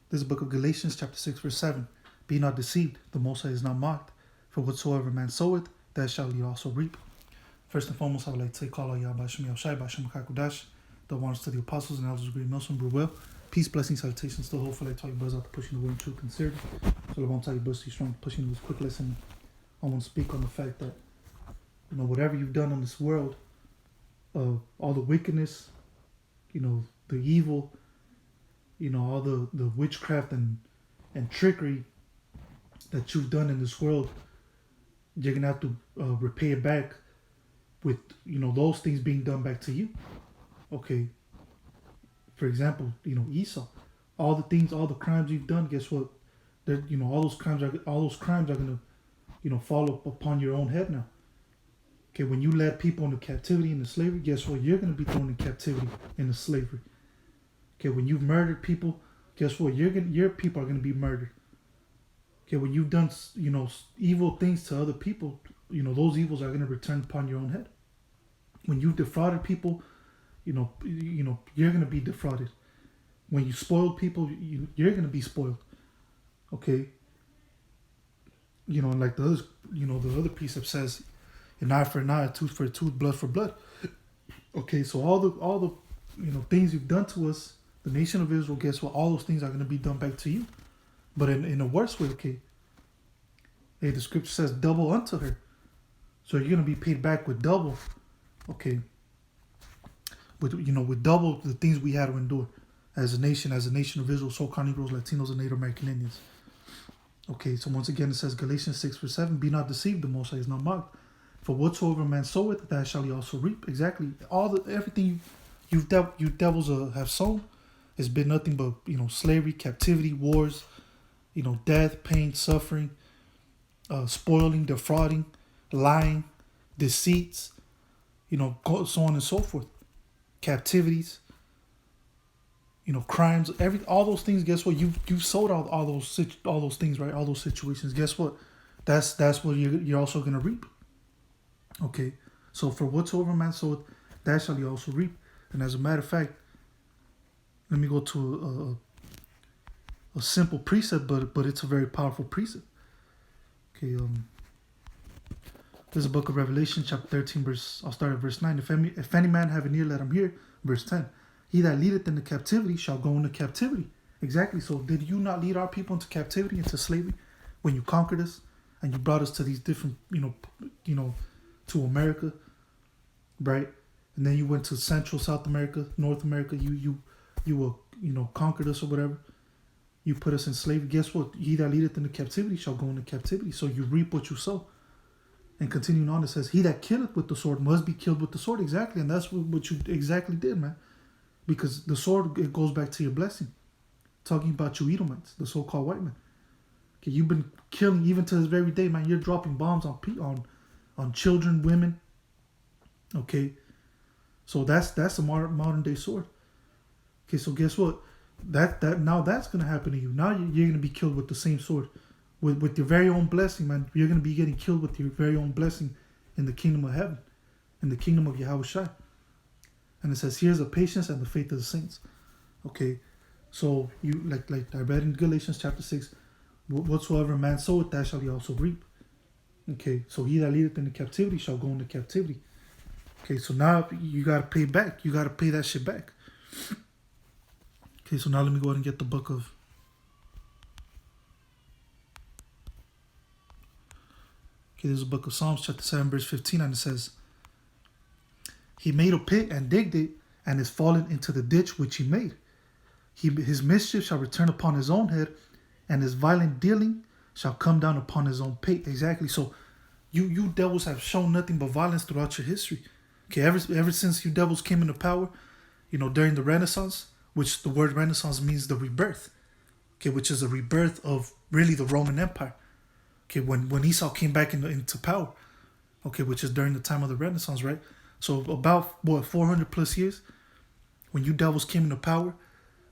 This is the book of Galatians, chapter 6, verse 7. Be not deceived, the Most High is not mocked. For whatsoever man soweth, that shall he also reap. First and foremost, I would like to say, call all Yahweh Shem Yahushai, B'Shem Kakudash, the ones to the apostles and elders of great Nelson Brew. Peace, blessings, salutations to hopefully I tell you brothers out to pushing the word in truth and sincerity. So I won't tell you brothers too strong, pushing this quick lesson. I want to speak on the fact that, whatever you've done in this world, all the wickedness, the evil, all the witchcraft and trickery that you've done in this world, you're going to have to repay it back with, those things being done back to you. Okay. For example, Esau, all the crimes you've done, guess what? All those crimes are going to fall upon your own head now. Okay, when you led people into captivity, into slavery, guess what? You're going to be thrown in captivity, into slavery. Okay, when you've murdered people, guess what? Your people are going to be murdered. Okay, when you've done, evil things to other people, those evils are going to return upon your own head. When you've defrauded people, you're going to be defrauded. When you spoiled people, you're going to be spoiled. Okay? And like the other precept says, an eye for an eye, a tooth for a tooth, blood for blood. Okay, so all the things you've done to us, the nation of Israel, guess what? All those things are going to be done back to you. But in a worse way, okay? Hey, the scripture says double unto her. So you're going to be paid back with double. Okay? With double the things we had to endure as a nation of Israel, so-called Negroes, Latinos, and Native American Indians. Okay, so once again it says Galatians 6 verse 7, be not deceived, the Most High is not mocked. For whatsoever man soweth, that shall he also reap. Exactly. Everything you devils have sown has been nothing but, slavery, captivity, wars, death, pain, suffering, spoiling, defrauding, lying, deceits, so on and so forth. Captivities, crimes, all those things. Guess what? You sold out all those things, right? All those situations. Guess what? That's what you're also gonna reap. Okay, so for whatsoever man soweth, that shall he also reap. And as a matter of fact, let me go to a simple precept, but it's a very powerful precept. Okay, this is the book of Revelation, chapter 13, I'll start at verse 9. If any man have an ear, let him hear. Verse 10. He that leadeth into captivity shall go into captivity. Exactly. So did you not lead our people into captivity, into slavery, when you conquered us and you brought us to these different, to America, right? And then you went to Central, South America, North America. You conquered us or whatever. You put us in slavery. Guess what? He that leadeth into captivity shall go into captivity. So you reap what you sow. And continuing on, it says, he that killeth with the sword must be killed with the sword. Exactly. And that's what you exactly did, man. Because the sword, it goes back to your blessing. Talking about you Edomites, the so-called white men. Okay, you've been killing, even to this very day, man. You're dropping bombs on children, women. Okay. So that's a modern day sword. Okay, so guess what? Now that's going to happen to you. Now you're going to be killed with the same sword. With your very own blessing, man. You're going to be getting killed with your very own blessing in the kingdom of heaven, in the kingdom of Yahushua. And it says, here's the patience and the faith of the saints. Okay, so you like I read in Galatians chapter 6, whatsoever man soweth, that shall he also reap. Okay, so he that leadeth into captivity shall go into captivity. Okay, so now you got to pay back. You got to pay that shit back. Okay, so now let me go ahead and get the book of... Okay, this is the book of Psalms, chapter 7, verse 15, and it says, he made a pit and digged it, and is fallen into the ditch which he made. His mischief shall return upon his own head, and his violent dealing shall come down upon his own pate. Exactly. So you devils have shown nothing but violence throughout your history. Okay, ever since you devils came into power, during the Renaissance, which the word Renaissance means the rebirth. Okay, which is a rebirth of really the Roman Empire. Okay, when Esau came back into power, okay, which is during the time of the Renaissance, right? So about 400 plus years, when you devils came into power,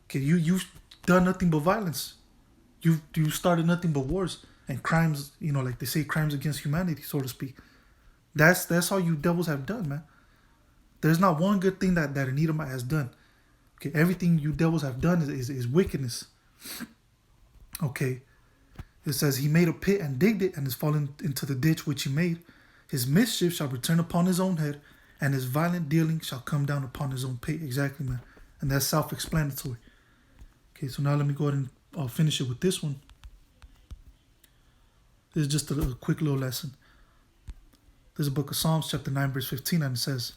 okay, you've done nothing but violence. You started nothing but wars and crimes. Like they say, crimes against humanity, so to speak. That's all you devils have done, man. There's not one good thing that an Edomite has done. Okay, everything you devils have done is wickedness. Okay. It says, he made a pit and digged it and is fallen into the ditch which he made. His mischief shall return upon his own head, and his violent dealing shall come down upon his own pate. Exactly, man. And that's self-explanatory. Okay, so now let me go ahead and I'll finish it with this one. This is just a quick little lesson. There's a book of Psalms, chapter 9, verse 15, and it says,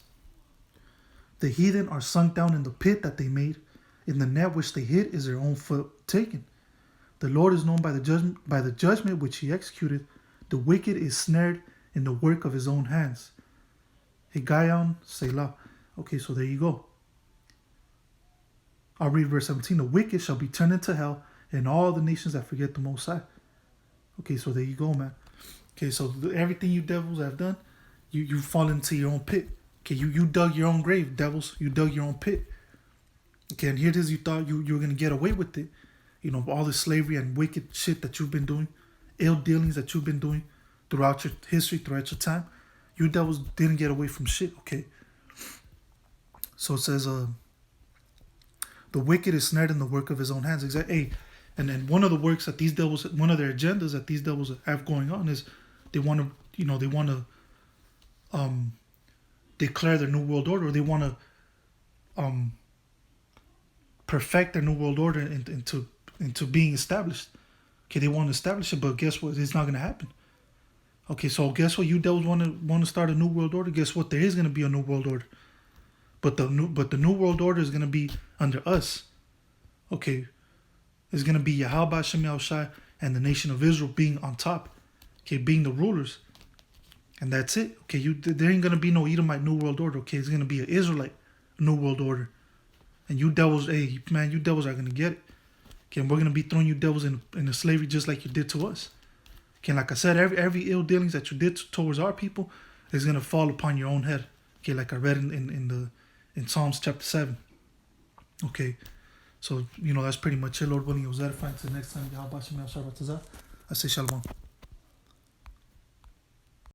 the heathen are sunk down in the pit that they made. In the net which they hid is their own foot taken. The Lord is known by the judgment which he executed. The wicked is snared in the work of his own hands. Higayon Selah. Okay, so there you go. I'll read verse 17. The wicked shall be turned into hell, and all the nations that forget the Most High. Okay, so there you go, man. Okay, so everything you devils have done, you fall into your own pit. Okay, you dug your own grave, devils. You dug your own pit. Okay, and here it is. You thought you were going to get away with it. You know, all the slavery and wicked shit that you've been doing, ill dealings that you've been doing throughout your history, throughout your time. You devils didn't get away from shit, okay? So it says, the wicked is snared in the work of his own hands. Exactly. Hey, and then one of the works that these devils, one of their agendas that these devils have going on is they want to, declare their new world order. They want to, perfect their new world order into being established. Okay, they want to establish it, but guess what? It's not going to happen. Okay, so guess what? You devils want to start a new world order. Guess what? There is going to be a new world order, but the new world order is going to be under us. Okay, it's going to be Yahweh Shem Yahushai and the nation of Israel being on top. Okay, being the rulers, and that's it. Okay, there ain't going to be no Edomite new world order. Okay, it's going to be an Israelite new world order, and you devils, hey man, you devils are going to get it. Okay, and we're going to be throwing you devils in slavery just like you did to us. Okay, like I said, every ill dealings that you did towards our people is gonna fall upon your own head. Okay, like I read in Psalms chapter 7. Okay, so that's pretty much it. Lord willing, it was edifying. Until next time, I say shalom.